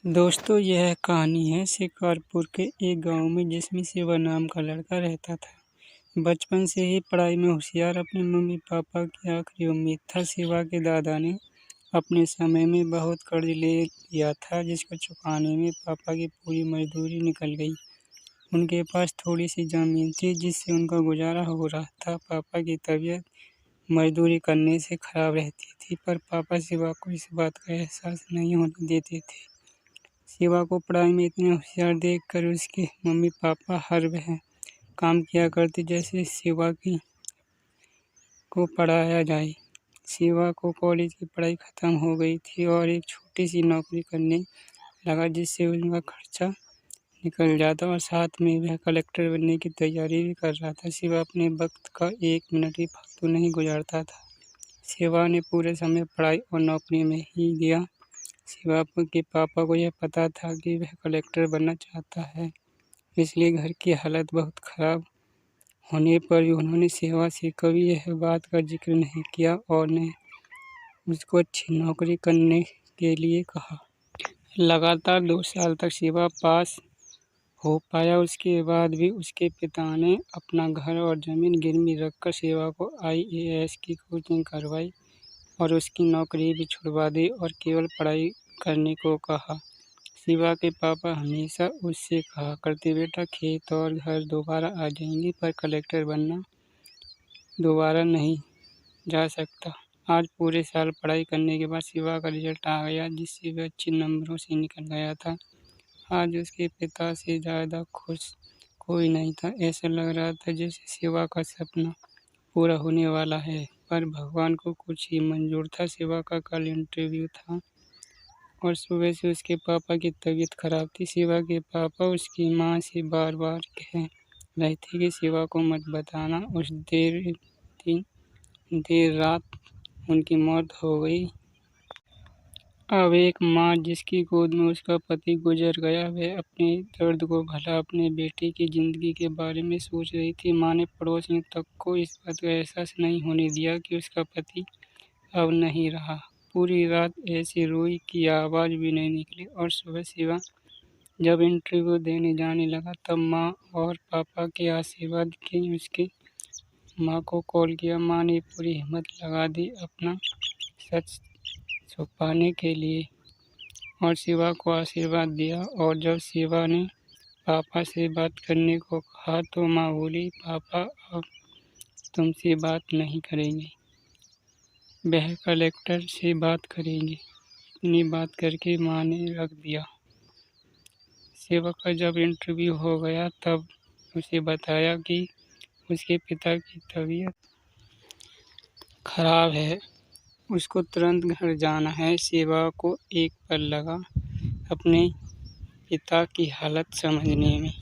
दोस्तों, यह कहानी है शिकारपुर के एक गांव में जिसमें शिवा नाम का लड़का रहता था। बचपन से ही पढ़ाई में होशियार अपने मम्मी पापा की आखिरी उम्मीद था। शिवा के दादा ने अपने समय में बहुत कर्ज ले लिया था, जिसको चुकाने में पापा की पूरी मजदूरी निकल गई। उनके पास थोड़ी सी जमीन थी जिससे उनका गुजारा हो रहा था। पापा की तबीयत मजदूरी करने से खराब रहती थी, पर पापा शिवा को इस बात का एहसास नहीं होने देते थे। शिवा को पढ़ाई में इतने होशियार देखकर उसके मम्मी पापा हर वह काम किया करते जैसे शिवा को पढ़ाया जाए। शिवा को कॉलेज की पढ़ाई खत्म हो गई थी और एक छोटी सी नौकरी करने लगा, जिससे उनका खर्चा निकल जाता और साथ में वह कलेक्टर बनने की तैयारी भी कर रहा था। शिवा अपने वक्त का एक मिनट भी फालतू नहीं गुजारता था। शिवा ने पूरे समय पढ़ाई और नौकरी में ही दिया। शिवा के पापा को यह पता था कि वह कलेक्टर बनना चाहता है, इसलिए घर की हालत बहुत खराब होने पर भी उन्होंने शिवा से कभी यह बात का जिक्र नहीं किया और न उसको अच्छी नौकरी करने के लिए कहा। लगातार 2 साल तक शिवा पास हो पाया। उसके बाद भी उसके पिता ने अपना घर और ज़मीन गिरवी रखकर शिवा को IAS की कोचिंग करवाई और उसकी नौकरी भी छुड़वा दी और केवल पढ़ाई करने को कहा। शिवा के पापा हमेशा उससे कहा करते, बेटा खेत और घर दोबारा आ जाएंगे, पर कलेक्टर बनना दोबारा नहीं जा सकता। आज पूरे साल पढ़ाई करने के बाद शिवा का रिजल्ट आ गया, जिससे वह अच्छे नंबरों से निकल गया था। आज उसके पिता से ज़्यादा खुश कोई नहीं था। ऐसा लग रहा था जैसे शिवा का सपना पूरा होने वाला है, पर भगवान को कुछ ही मंजूर था। शिवा का कल इंटरव्यू था और सुबह से उसके पापा की तबीयत खराब थी। शिवा के पापा उसकी माँ से बार बार कह रहे थे कि शिवा को मत बताना। उस देर रात उनकी मौत हो गई। अब एक माँ जिसकी गोद में उसका पति गुजर गया, वह अपने दर्द को भला अपने बेटे की जिंदगी के बारे में सोच रही थी। माँ ने पड़ोसियों तक को इस बात का एहसास नहीं होने दिया कि उसका पति अब नहीं रहा। पूरी रात ऐसी रोई कि आवाज़ भी नहीं निकली और सुबह शिवा जब इंटरव्यू देने जाने लगा, तब माँ और पापा के आशीर्वाद के उसके माँ को कॉल किया। माँ ने पूरी हिम्मत लगा दी अपना सच छुपाने के लिए और शिवा को आशीर्वाद दिया। और जब शिवा ने पापा से बात करने को कहा तो माँ बोली, पापा अब तुमसे बात नहीं करेंगे, वह कलेक्टर से बात करेंगे। इतनी बात करके माँ ने रख दिया। शिवा का जब इंटरव्यू हो गया तब उसे बताया कि उसके पिता की तबीयत खराब है, उसको तुरंत घर जाना है। शिवा को एक पल लगा अपने पिता की हालत समझने में।